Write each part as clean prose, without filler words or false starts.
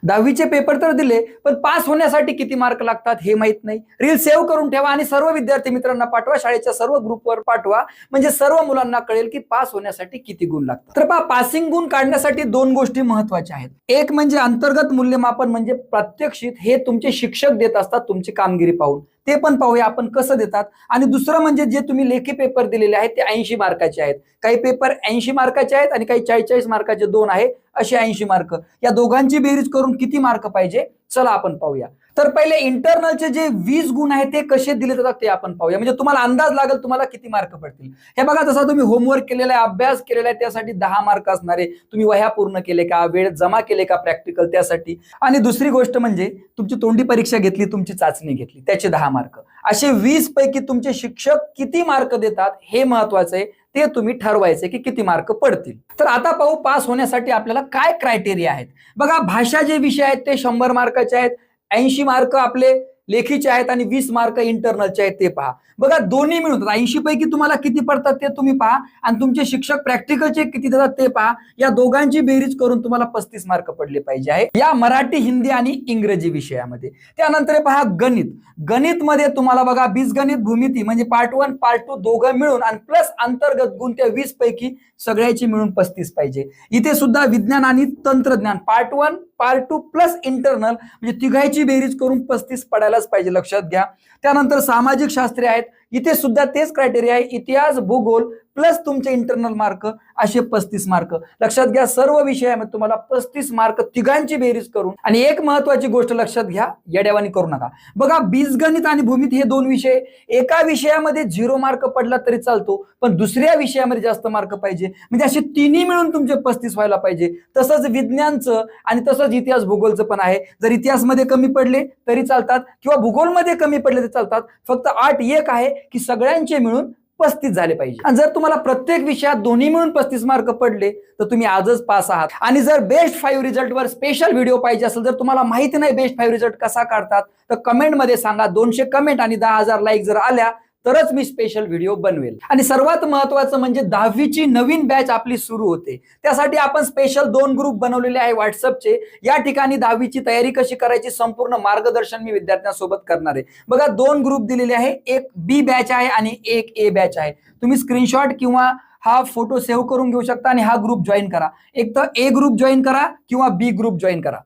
10वीचे paper तर दिले, पण पास होण्यासाठी किती मार्क लागतात हे माहित नाही. रील सेव्ह करून ठेवा आणि सर्व विद्यार्थी मित्रांना पाठवा, शाळेच्या सर्व ग्रुपवर पाठवा, म्हणजे सर्व मुलांना कळेल की पास होण्यासाठी किती गुण लागतात. तर पहा, पासिंग गुण काढण्यासाठी दोन गोष्टी महत्वाच्या आहेत. एक म्हणजे अंतर्गत मूल्यमापन, म्हणजे प्रात्यक्षिक, हे तुमचे शिक्षक देत असतात तुमची कामगिरी पाहून, ते पण पाहूया आपण कसं देतात. आणि दुसरं म्हणजे जे तुम्ही लेखी पेपर दिलेले आहेत ते 80 मार्काचे आहेत. काही पेपर 80 मार्काचे आहेत आणि काही 44 मार्काचे दोन आहे, असे 80 मार्क. या दोघांची बेरीज करून किती मार्क पाहिजे, चला आपण पाहूया. तर पहिले इंटरनलचे जे 20 गुण आहेत ते कसे दिले जातात ते आपण पाहूया, म्हणजे तुम्हाला अंदाज लागेल तुम्हाला किती मार्क पडतील. हे बघा, जसा तुम्ही होमवर्क केलेला आहे, अभ्यास केलेला आहे, त्यासाठी 10 मार्क असणारे. तुम्ही वह्या पूर्ण केले का, वेळ जमा केले का प्रॅक्टिकल, त्यासाठी. आणि दुसरी गोष्ट म्हणजे तुमची तोंडी परीक्षा घेतली, तुमची चाचणी घेतली, त्याचे 10 मार्क. असे 20 पैकी तुमचे शिक्षक किती मार्क देतात हे महत्वाचं आहे. ते तुम्ही ठरवायचे की किती मार्क पडतील. तर आता पाहू पास होण्यासाठी आपल्याला काय क्रायटेरिया आहेत. बघा, भाषा जे विषय आहेत ते 100 मार्काचे आहेत, 80 मार्क आपले लेखीचे आहेत आणि 20 मार्क इंटरनलचे आहेत, ते पहा. बघा, दोन्ही मिळून 80 पैकी तुम्हाला किती पडतात ते तुम्ही पहा, आणि तुमचे शिक्षक प्रॅक्टिकलचे किती देतात ते पहा. या दोघांची बेरीज करून तुम्हाला 35 मार्क पडले पाहिजे आहे या मराठी, हिंदी आणि इंग्रजी विषयामध्ये. त्यानंतर पहा गणित. गणित मध्ये तुम्हाला बघा बीजगणित, भूमिती म्हणजे पार्ट 1 पार्ट 2 दोघं मिळून आणि प्लस अंतर्गत गुण त्या 20 पैकी सगळ्याची मिळून 35 पाहिजे. इथे सुद्धा विज्ञान आणि तंत्रज्ञान पार्ट 1 पार्ट 2 प्लस इंटरनल म्हणजे तिघांची बेरीज करून 35 पडायलाच पाहिजे, लक्षात घ्या. त्यानंतर सामाजिक शास्त्रे आहेत, इथे सुद्धा तेच क्रायटेरिया आहे, इतिहास, भूगोल प्लस तुमचे इंटरनल मार्क, असे 35 मार्क. लक्षात घ्या, सर्व विषयामध्ये तुम्हाला 35 मार्क तिघांची बेरीज करून. आणि एक महत्वाची गोष्ट लक्षात घ्या, येड्यावानी करू नका. बघा, बीजगणित आणि भूमिती हे दोन विषय, एका विषयामध्ये 0 मार्क पडला तरी चालतो, पण दुसऱ्या विषयामध्ये जास्त मार्क पाहिजे, म्हणजे असे तिन्ही मिळून तुमचे 35 व्हायला पाहिजे. तसंच विज्ञानचं आणि तसंच इतिहास, भूगोलचं पण आहे. जर इतिहासमध्ये कमी पडले तरी चालतात किंवा भूगोलमध्ये कमी पडले तरी चालतात. फक्त अट एक आहे की सगळ्यांचे मिळून 35 झाले पाहिजे. आणि जर तुम्हाला प्रत्येक विषयात दोन्ही मिळून 35 मार्क पडले तर तुम्ही आजच पास आहात. आणि जर बेस्ट 5 रिझल्ट वर स्पेशल व्हिडिओ पाहिजे असेल, जर तुम्हाला माहिती नाही बेस्ट 5 रिझल्ट कसा काढतात, तर कमेंट मध्ये सांगा. 200 कमेंट आणि 10,000 लाईक जर आल्या तरच मी स्पेशल व्हिडिओ बनवेल. आणि सर्वात महत्वाचं म्हणजे 10वीची नवीन बॅच आपली सुरू होते. त्यासाठी आपण स्पेशल 2 ग्रुप बनवलेले आहे व्हॉट्सअपचे. या ठिकाणी 10वीची तयारी कशी करायची संपूर्ण मार्गदर्शन मी विद्यार्थ्यांसोबत करणार आहे. बघा, 2 ग्रुप दिलेले आहे, एक बी बॅच आहे आणि एक ए बॅच आहे. तुम्ही स्क्रीनशॉट किंवा हा फोटो सेव्ह करून घेऊ शकता आणि हा ग्रुप जॉईन करा. एक तर ए ग्रुप जॉईन करा किंवा बी ग्रुप जॉईन करा.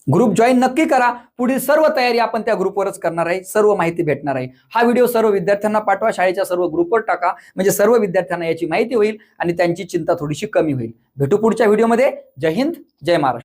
ग्रुप जॉईन नक्की करा. पुढील सर्व तयारी आपण त्या ग्रुपवरच करणार आहे, सर्व माहिती भेटणार आहे. हा व्हिडिओ सर्व विद्यार्थ्यांना पाठवा, शाळेच्या सर्व ग्रुपवर टाका, म्हणजे सर्व विद्यार्थ्यांना याची माहिती होईल आणि त्यांची चिंता थोडीशी कमी होईल. भेटू पुढच्या व्हिडिओमध्ये. जय हिंद, जय महाराष्ट्र.